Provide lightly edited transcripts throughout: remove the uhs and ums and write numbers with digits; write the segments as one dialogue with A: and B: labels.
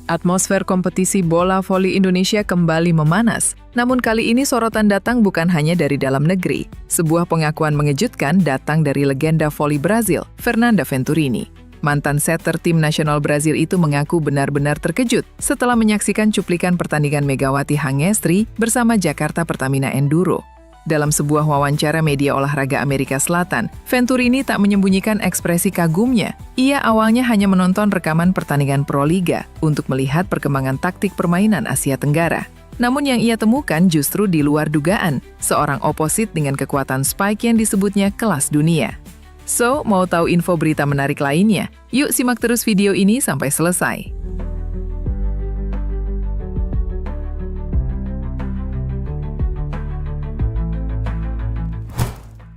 A: Atmosfer kompetisi bola voli Indonesia kembali memanas. Namun kali ini sorotan datang bukan hanya dari dalam negeri. Sebuah pengakuan mengejutkan datang dari legenda voli Brazil, Fernanda Venturini. Mantan setter tim nasional Brazil itu mengaku benar-benar terkejut setelah menyaksikan cuplikan pertandingan Megawati Hangestri bersama Jakarta Pertamina Enduro. Dalam sebuah wawancara media olahraga Amerika Selatan, Venturini tak menyembunyikan ekspresi kagumnya. Ia awalnya hanya menonton rekaman pertandingan Proliga untuk melihat perkembangan taktik permainan Asia Tenggara. Namun yang ia temukan justru di luar dugaan, seorang oposit dengan kekuatan spike yang disebutnya kelas dunia. So, mau tahu info berita menarik lainnya? Yuk simak terus video ini sampai selesai.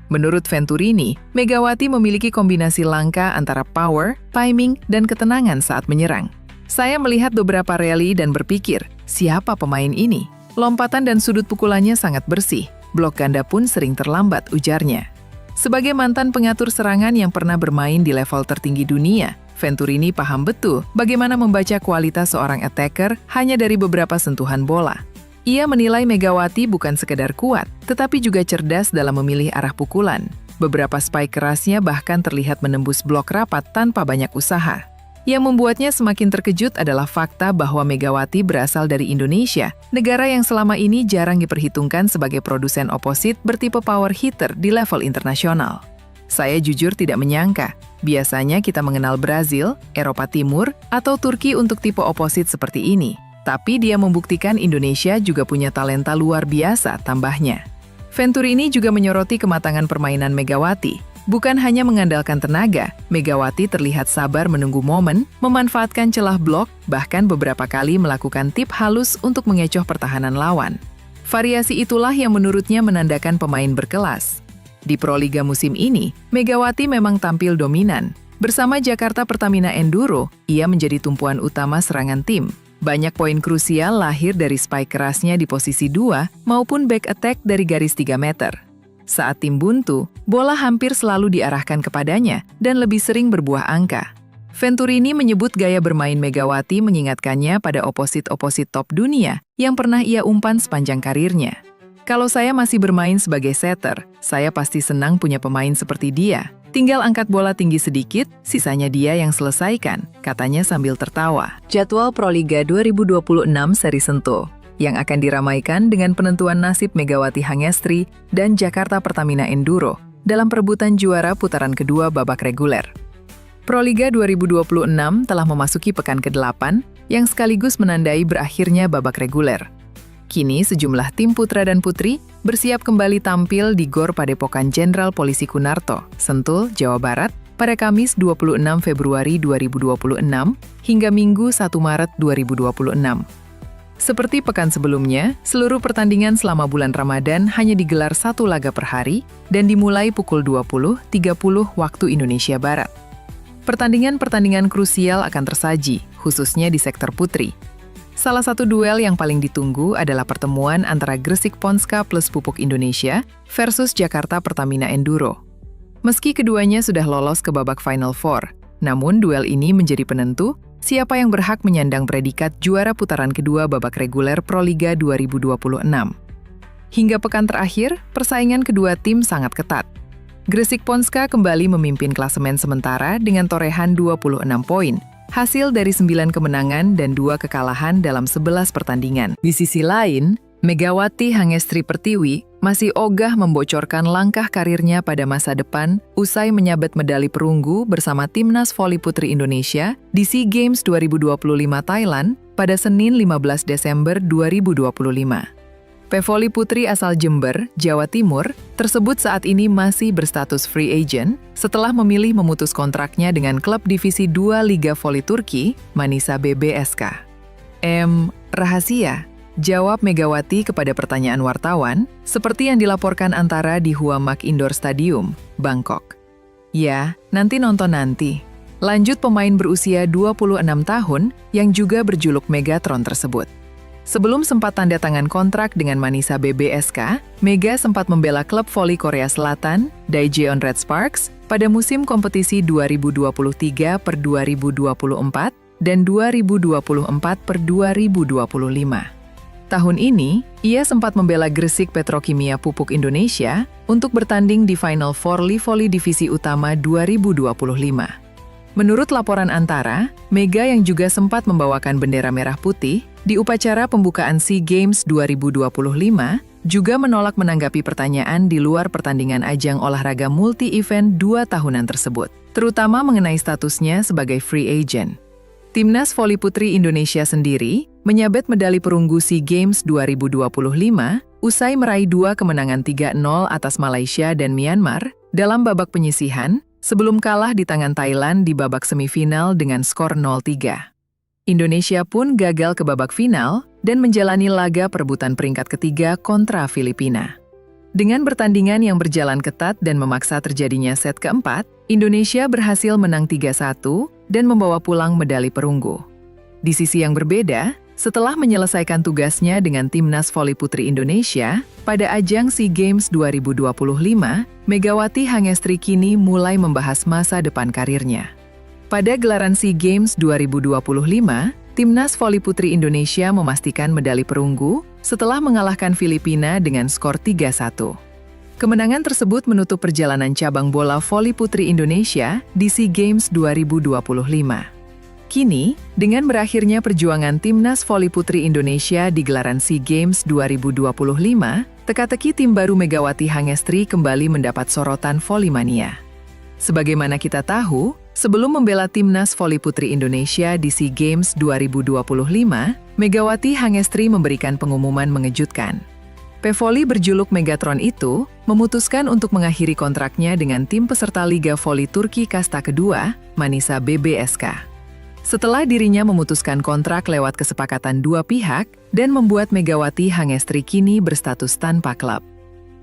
A: Menurut Venturini, Megawati memiliki kombinasi langka antara power, timing, dan ketenangan saat menyerang. Saya melihat beberapa rally dan berpikir, siapa pemain ini? Lompatan dan sudut pukulannya sangat bersih, blok ganda pun sering terlambat, ujarnya. Sebagai mantan pengatur serangan yang pernah bermain di level tertinggi dunia, Venturini paham betul bagaimana membaca kualitas seorang attacker hanya dari beberapa sentuhan bola. Ia menilai Megawati bukan sekedar kuat, tetapi juga cerdas dalam memilih arah pukulan. Beberapa spike kerasnya bahkan terlihat menembus blok rapat tanpa banyak usaha. Yang membuatnya semakin terkejut adalah fakta bahwa Megawati berasal dari Indonesia, negara yang selama ini jarang diperhitungkan sebagai produsen oposit bertipe power hitter di level internasional. Saya jujur tidak menyangka, biasanya kita mengenal Brazil, Eropa Timur, atau Turki untuk tipe oposit seperti ini. Tapi dia membuktikan Indonesia juga punya talenta luar biasa, tambahnya. Venturini juga menyoroti kematangan permainan Megawati. Bukan hanya mengandalkan tenaga, Megawati terlihat sabar menunggu momen, memanfaatkan celah blok, bahkan beberapa kali melakukan tip halus untuk mengecoh pertahanan lawan. Variasi itulah yang menurutnya menandakan pemain berkelas. Di Proliga musim ini, Megawati memang tampil dominan. Bersama Jakarta Pertamina Enduro, ia menjadi tumpuan utama serangan tim. Banyak poin krusial lahir dari spike kerasnya di posisi 2 maupun back attack dari garis 3 meter. Saat tim buntu, bola hampir selalu diarahkan kepadanya dan lebih sering berbuah angka. Venturini menyebut gaya bermain Megawati mengingatkannya pada oposit-oposit top dunia yang pernah ia umpan sepanjang karirnya. Kalau saya masih bermain sebagai setter, saya pasti senang punya pemain seperti dia. Tinggal angkat bola tinggi sedikit, sisanya dia yang selesaikan, katanya sambil tertawa. Jadwal Proliga 2026 seri Sentul, yang akan diramaikan dengan penentuan nasib Megawati Hangestri dan Jakarta Pertamina Enduro dalam perebutan juara putaran kedua babak reguler. Proliga 2026 telah memasuki pekan ke-8, yang sekaligus menandai berakhirnya babak reguler. Kini sejumlah tim putra dan putri bersiap kembali tampil di Gor Padepokan Jenderal Polisi Kunarto, Sentul, Jawa Barat, pada Kamis 26 Februari 2026 hingga Minggu 1 Maret 2026. Seperti pekan sebelumnya, seluruh pertandingan selama bulan Ramadan hanya digelar 1 laga per hari dan dimulai pukul 20.30 waktu Indonesia Barat. Pertandingan-pertandingan krusial akan tersaji, khususnya di sektor putri. Salah satu duel yang paling ditunggu adalah pertemuan antara Gresik Ponska plus Pupuk Indonesia versus Jakarta Pertamina Enduro. Meski keduanya sudah lolos ke babak Final Four, namun duel ini menjadi penentu siapa yang berhak menyandang predikat juara putaran kedua babak reguler Proliga 2026. Hingga pekan terakhir, persaingan kedua tim sangat ketat. Gresik Ponska kembali memimpin klasemen sementara dengan torehan 26 poin. Hasil dari 9 kemenangan dan 2 kekalahan dalam 11 pertandingan. Di sisi lain, Megawati Hangestri Pertiwi masih ogah membocorkan langkah karirnya pada masa depan usai menyabet medali perunggu bersama Timnas Voli Putri Indonesia di SEA Games 2025 Thailand pada Senin 15 Desember 2025. Pevoli putri asal Jember, Jawa Timur, tersebut saat ini masih berstatus free agent setelah memilih memutus kontraknya dengan klub Divisi 2 Liga Voli Turki, Manisa BBSK. Rahasia? Jawab Megawati kepada pertanyaan wartawan, seperti yang dilaporkan Antara di Huamak Indoor Stadium, Bangkok. Ya, nanti nonton nanti. Lanjut pemain berusia 26 tahun yang juga berjuluk Megatron tersebut. Sebelum sempat tanda tangan kontrak dengan Manisa BBSK, Mega sempat membela klub voli Korea Selatan, Daejeon Red Sparks, pada musim kompetisi 2023/2024 dan 2024/2025. Tahun ini, ia sempat membela Gresik Petrokimia Pupuk Indonesia untuk bertanding di Final Four Livoli Divisi Utama 2025. Menurut laporan Antara, Mega yang juga sempat membawakan bendera merah putih di upacara pembukaan SEA Games 2025 juga menolak menanggapi pertanyaan di luar pertandingan ajang olahraga multi-event 2 tahunan tersebut, terutama mengenai statusnya sebagai free agent. Timnas Voli Putri Indonesia sendiri menyabet medali perunggu SEA Games 2025 usai meraih 2 kemenangan 3-0 atas Malaysia dan Myanmar dalam babak penyisihan sebelum kalah di tangan Thailand di babak semifinal dengan skor 0-3. Indonesia pun gagal ke babak final dan menjalani laga perebutan peringkat ketiga kontra Filipina. Dengan pertandingan yang berjalan ketat dan memaksa terjadinya set keempat, Indonesia berhasil menang 3-1 dan membawa pulang medali perunggu. Di sisi yang berbeda, setelah menyelesaikan tugasnya dengan Timnas Voli Putri Indonesia, pada ajang SEA Games 2025, Megawati Hangestri kini mulai membahas masa depan karirnya. Pada gelaran SEA Games 2025, Timnas Voli Putri Indonesia memastikan medali perunggu setelah mengalahkan Filipina dengan skor 3-1. Kemenangan tersebut menutup perjalanan cabang bola voli putri Indonesia di SEA Games 2025. Kini, dengan berakhirnya perjuangan Timnas Voli Putri Indonesia di gelaran SEA Games 2025, teka-teki tim baru Megawati Hangestri kembali mendapat sorotan volimania. Sebagaimana kita tahu, sebelum membela Timnas Voli Putri Indonesia di SEA Games 2025, Megawati Hangestri memberikan pengumuman mengejutkan. Pevoli berjuluk Megatron itu memutuskan untuk mengakhiri kontraknya dengan tim peserta Liga Voli Turki Kasta kedua, Manisa BBSK. Setelah dirinya memutuskan kontrak lewat kesepakatan dua pihak dan membuat Megawati Hangestri kini berstatus tanpa klub.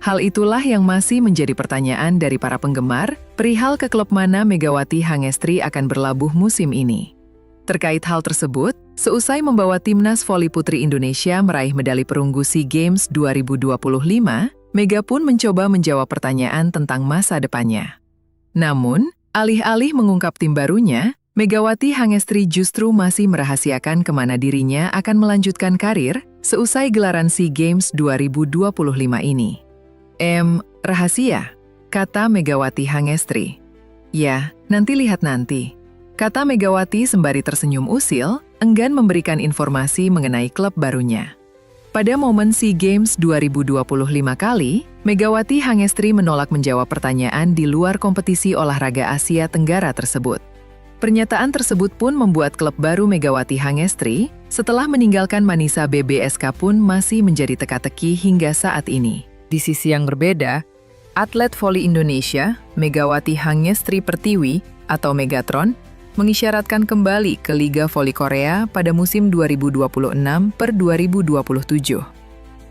A: Hal itulah yang masih menjadi pertanyaan dari para penggemar perihal ke klub mana Megawati Hangestri akan berlabuh musim ini. Terkait hal tersebut, seusai membawa Timnas Voli Putri Indonesia meraih medali perunggu SEA Games 2025, Mega pun mencoba menjawab pertanyaan tentang masa depannya. Namun, alih-alih mengungkap tim barunya, Megawati Hangestri justru masih merahasiakan kemana dirinya akan melanjutkan karir seusai gelaran SEA Games 2025 ini. Rahasia, kata Megawati Hangestri. Ya, nanti lihat nanti. Kata Megawati sembari tersenyum usil, enggan memberikan informasi mengenai klub barunya. Pada momen SEA Games 2025 kali, Megawati Hangestri menolak menjawab pertanyaan di luar kompetisi olahraga Asia Tenggara tersebut. Pernyataan tersebut pun membuat klub baru Megawati Hangestri, setelah meninggalkan Manisa BBSK pun masih menjadi teka-teki hingga saat ini. Di sisi yang berbeda, atlet voli Indonesia, Megawati Hangestri Pertiwi atau Megatron, mengisyaratkan kembali ke Liga Voli Korea pada musim 2026/2027.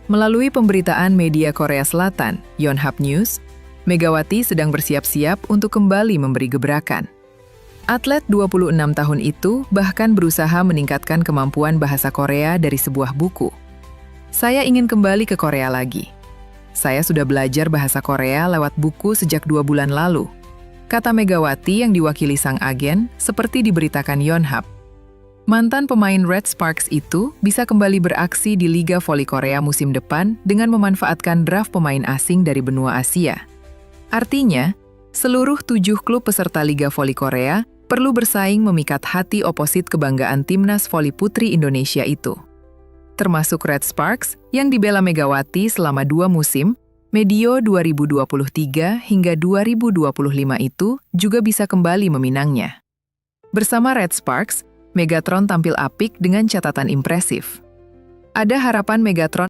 A: Melalui pemberitaan media Korea Selatan, Yonhap News, Megawati sedang bersiap-siap untuk kembali memberi gebrakan. Atlet 26 tahun itu bahkan berusaha meningkatkan kemampuan bahasa Korea dari sebuah buku. Saya ingin kembali ke Korea lagi. Saya sudah belajar bahasa Korea lewat buku sejak 2 bulan lalu, kata Megawati yang diwakili sang agen, seperti diberitakan Yonhap. Mantan pemain Red Sparks itu bisa kembali beraksi di Liga Voli Korea musim depan dengan memanfaatkan draft pemain asing dari benua Asia. Artinya, seluruh 7 klub peserta Liga Voli Korea perlu bersaing memikat hati oposit kebanggaan Timnas Voli Putri Indonesia itu. Termasuk Red Sparks yang dibela Megawati selama 2 musim, medio 2023 hingga 2025 itu juga bisa kembali meminangnya. Bersama Red Sparks, Megatron tampil apik dengan catatan impresif. Ada harapan Megatron